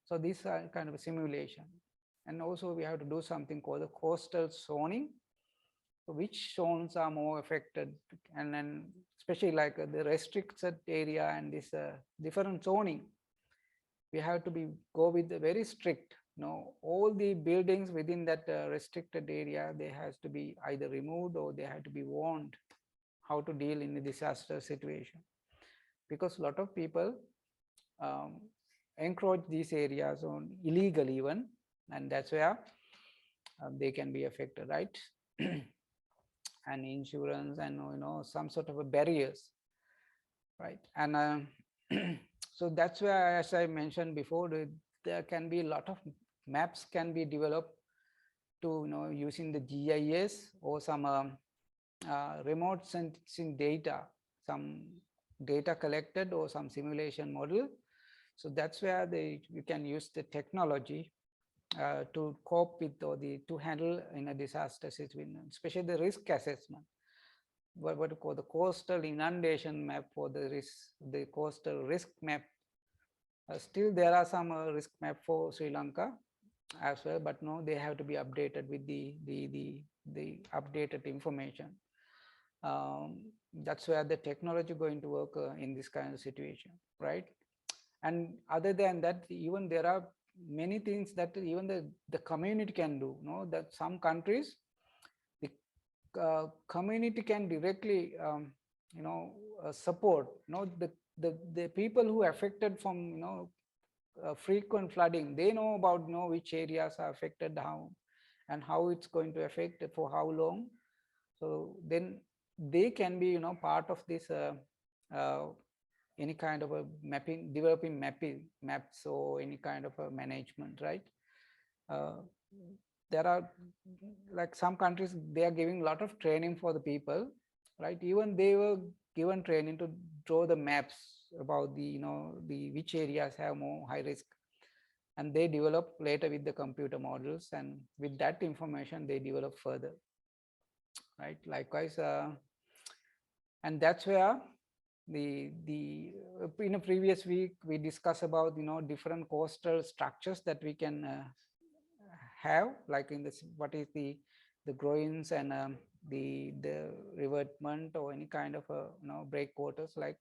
So these are kind of a simulation. And also we have to do something called the coastal zoning. So which zones are more affected, and then especially like the restricted area and this different zoning, we have to go with the very strict. All the buildings within that restricted area, they has to be either removed or they have to be warned how to deal in a disaster situation, because a lot of people encroach these areas on illegal even, and that's where they can be affected, right? And insurance and some sort of a barriers, right? And so that's where, as I mentioned before, there can be a lot of maps can be developed to using the GIS or some remote sensing data, some data collected or some simulation model. So that's where you can use the technology to cope with or to handle in a disaster situation, especially the risk assessment. What we call the coastal inundation map for the coastal risk map. Still there are some risk map for Sri Lanka as well, but no, they have to be updated with the updated information. That's where the technology going to work in this kind of situation, right? And other than that, even there are many things that even the community can do. That some countries, the community can directly support the people who are affected from frequent flooding. They know about which areas are affected, how and how it's going to affect, for how long. So then they can be part of this any kind of a mapping, developing maps or any kind of a management, right? There are like some countries, they are giving a lot of training for the people, right? Even they were given training to draw the maps about the which areas have more high risk, and they develop later with the computer models, and with that information they develop further, right? Likewise, and that's where in a previous week we discussed about different coastal structures that we can have, like in this, what is the groins and the revertment or any kind of breakwaters, like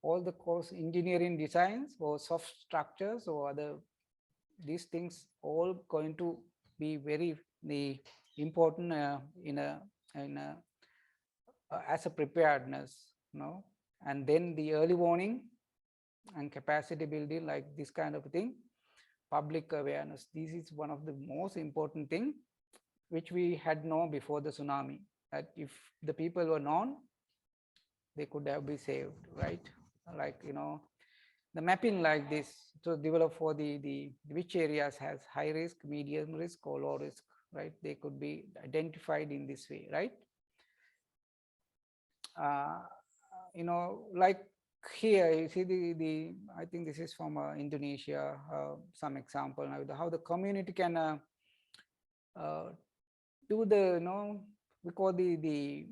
all the coast engineering designs or soft structures or other, these things all going to be very important in a as a preparedness, and then the early warning and capacity building, like this kind of thing, public awareness. This is one of the most important thing which we had known before the tsunami, that if the people were known, they could have been saved, right? Like the mapping like this to develop for the which areas has high risk, medium risk or low risk, right? They could be identified in this way, right? Like here you see the I think this is from Indonesia, some example now how the community can do the we call the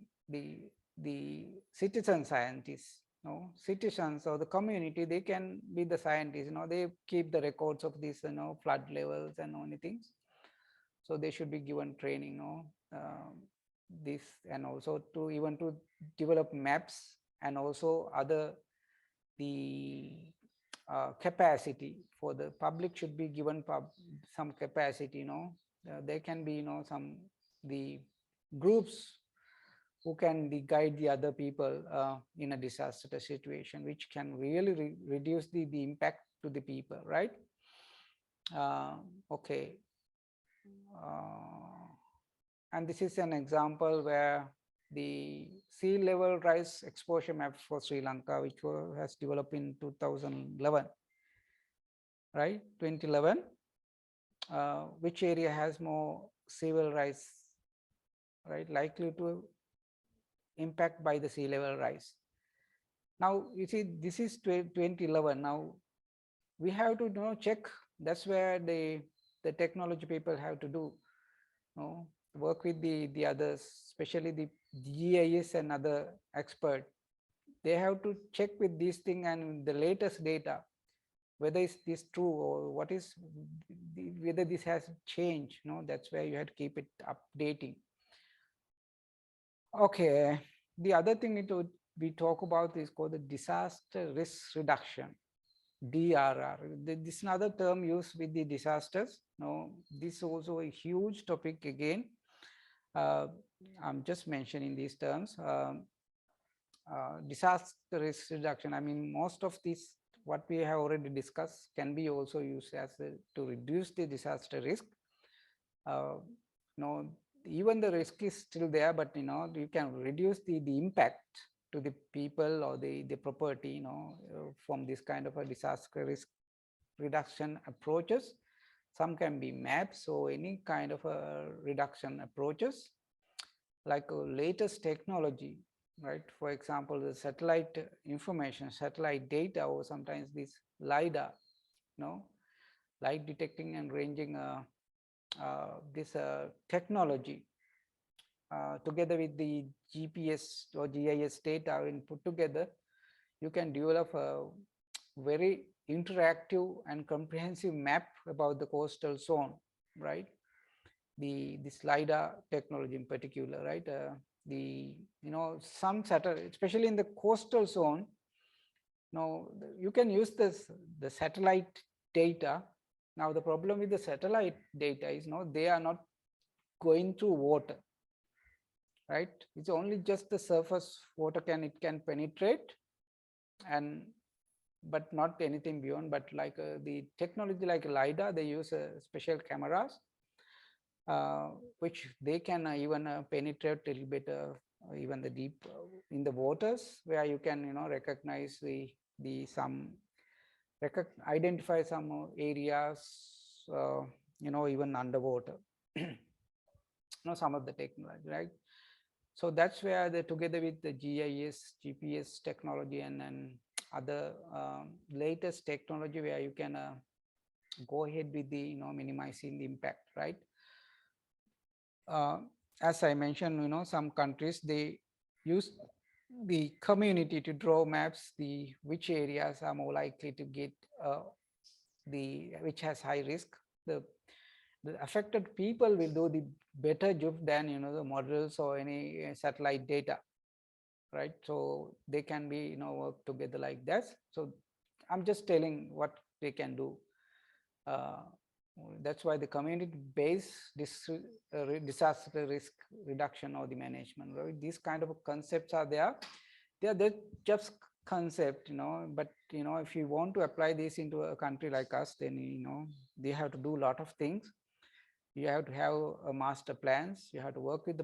citizen scientists, citizens or the community, they can be the scientists, they keep the records of these flood levels and many things, so they should be given training, this, and also to even to develop maps, and also other the capacity for the public should be given some capacity, there can be some the groups who can guide the other people in a disaster situation, which can really reduce the impact to the people, right? Okay. And this is an example where the sea level rise exposure map for Sri Lanka, which has developed in 2011, right? 2011, which area has more sea level rise, right? Likely to impact by the sea level rise. Now, you see, this is 2011. Now, we have to check. That's where the technology people have to do. Work with the others, especially the GIS and other expert. They have to check with this thing and the latest data, whether is this true or what is whether this has changed. That's where you have to keep it updating. Okay, the other thing we talk about is called the disaster risk reduction, DRR. This is another term used with the disasters. This is also a huge topic again. I'm just mentioning these terms. Disaster risk reduction, I mean, most of these, what we have already discussed, can be also used as to reduce the disaster risk. Even the risk is still there, but you can reduce the impact to the people or the property, from this kind of a disaster risk reduction approaches. Some can be maps or any kind of a reduction approaches, like latest technology, right? For example, the satellite information, satellite data, or sometimes this LiDAR, light detecting and ranging this technology, together with the GPS or GIS data, when put together, you can develop a very interactive and comprehensive map about the coastal zone, right? This LiDAR technology in particular, right? Some satellite, especially in the coastal zone, you can use the satellite data. Now the problem with the satellite data is they are not going through water, right? It's only just the surface water it can penetrate, but not anything beyond. But like the technology like LiDAR, they use special cameras, which they can even penetrate a little bit, even the deep in the waters, where you can recognize identify some areas, even underwater. Some of the technology, right? So that's where together with the GIS, GPS technology and other latest technology, where you can go ahead with the minimizing the impact, right? As I mentioned, some countries, they use the community to draw maps, which areas are more likely to get which has high risk. The affected people will do the better job than the models or any satellite data, right? So they can be work together like that. So I'm just telling what they can do. uh, that's why the community-based disaster risk reduction or the management, right? These kind of concepts are there. They're just concept, but if you want to apply this into a country like us, then they have to do a lot of things. You have to have a master plans. You have to work with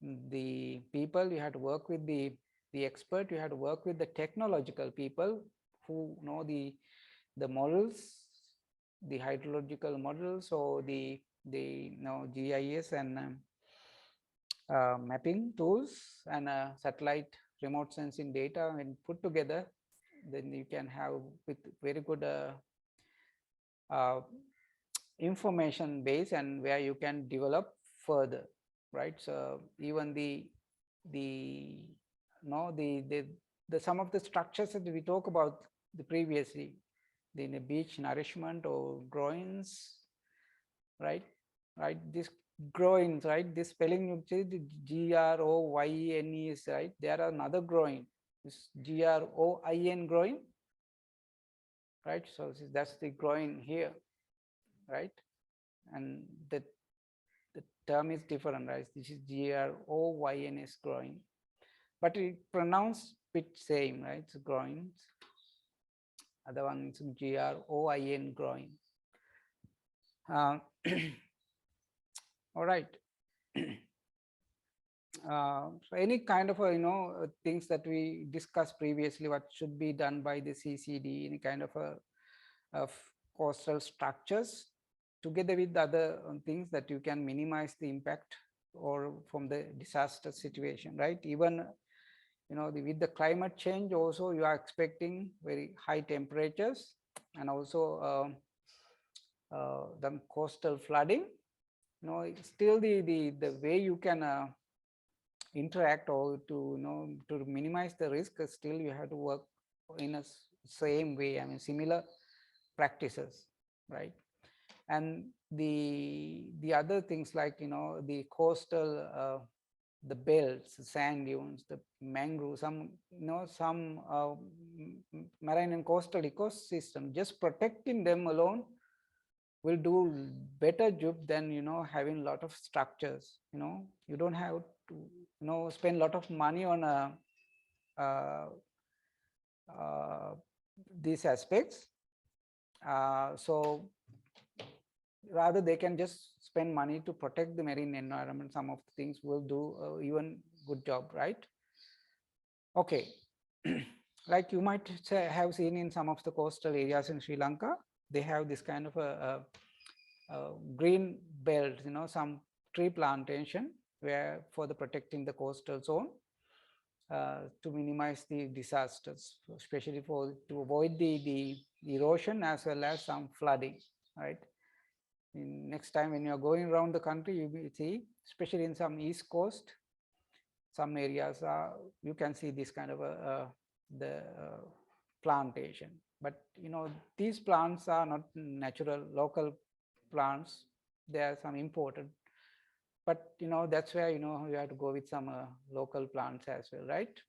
the people. You have to work with the expert. You have to work with the technological people who know the models, the hydrological models, or the GIS and mapping tools and satellite remote sensing data. When put together, then you can have with very good uh, information base, and where you can develop further, right? So even the no the some of the structures that we talk about the previously, the beach nourishment or groins, right? This groins, right? This spelling you say the GROYNE, right? There are another groin, this GROIN groin, right? So that's the groin here, right? And the term is different, right? This is GROYNS groin, but it pronounced bit same, right? It's groins. Other one is GROIN groin. All right. So any kind of things that we discussed previously, what should be done by the CCD, any kind of coastal structures, together with the other things that you can minimize the impact or from the disaster situation, right? Even with the climate change also, you are expecting very high temperatures, and also the coastal flooding. Still the way you can interact or to minimize the risk, still you have to work in a same way, I mean similar practices, right? And the other things like the coastal the belts, sand dunes, the mangroves, some marine and coastal ecosystem, just protecting them alone will do better job than having a lot of structures. You don't have to spend a lot of money on uh, uh, these aspects. So rather they can just spend money to protect the marine environment. Some of the things will do even good job, right? Okay. Like you might have seen in some of the coastal areas in Sri Lanka, they have this kind of a green belt, some tree plantation where for the protecting the coastal zone to minimize the disasters, especially to avoid the erosion as well as some flooding, right? Next time when you are going around the country, you will see, especially in some east coast, some areas you can see this kind of the plantation. But these plants are not natural local plants. They are some imported. But that's where you have to go with some local plants as well, right?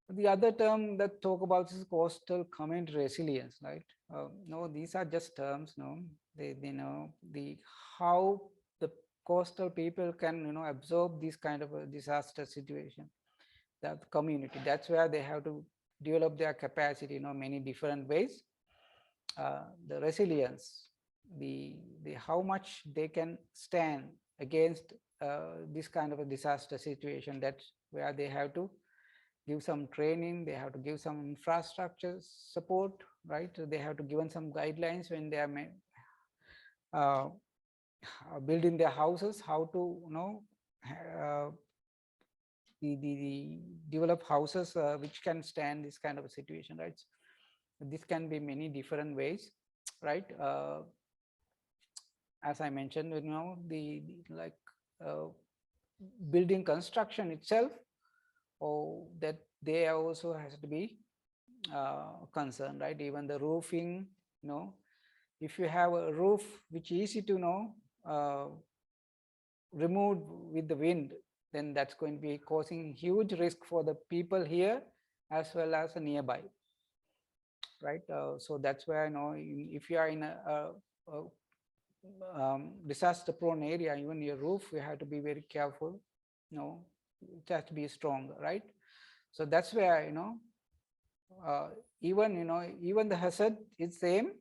The other term that talk about is coastal community resilience, right? No, these are just terms. No, they know the how the coastal people can absorb this kind of a disaster situation. That community, that's where they have to develop their capacity. Many different ways. The resilience, the how much they can stand against this kind of a disaster situation. That's where they have to give some training, they have to give some infrastructure support, right? They have to given some guidelines when they are uh, building their houses, how to uh, the develop houses which can stand this kind of a situation, right? This can be many different ways, right? As I mentioned, the like building construction itself, or that they also has to be concerned, right? Even the roofing, if you have a roof which is easy to removed with the wind, then that's going to be causing huge risk for the people here as well as nearby, right? So that's where if you are in disaster prone area, even your roof, you have to be very careful. It has to be strong, right? So that's where uh, even the hazard is same.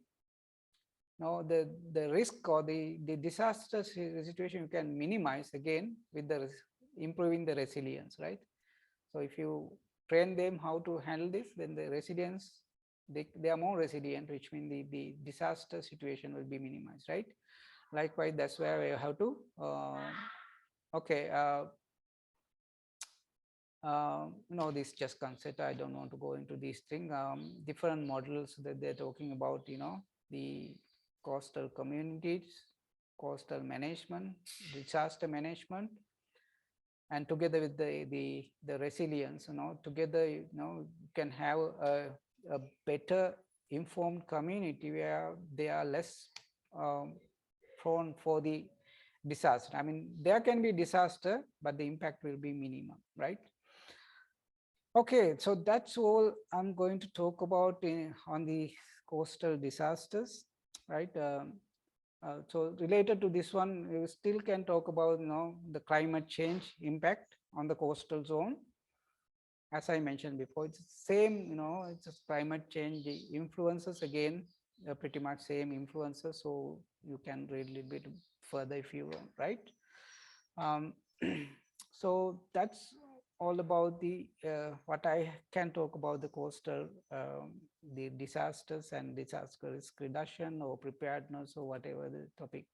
The risk or the disaster situation you can minimize again with the improving the resilience, right? So if you train them how to handle this, then the resilience, they are more resilient, which means the disaster situation will be minimized, right? Likewise, that's where we have to okay. This just concept, I don't want to go into these things. Different models that they're talking about, the coastal communities, coastal management, disaster management, and together with the resilience, together, can have a better informed community where they are less prone for the disaster. I mean, there can be disaster, but the impact will be minimum, right? Okay, so that's all I'm going to talk about on the coastal disasters, right? So related to this one, we still can talk about the climate change impact on the coastal zone. As I mentioned before, it's the same, it's just climate change influences again, pretty much same influences. So you can read a little bit further if you want, right? So that's all about the what I can talk about the coastal, the disasters and disaster risk reduction or preparedness or whatever the topic.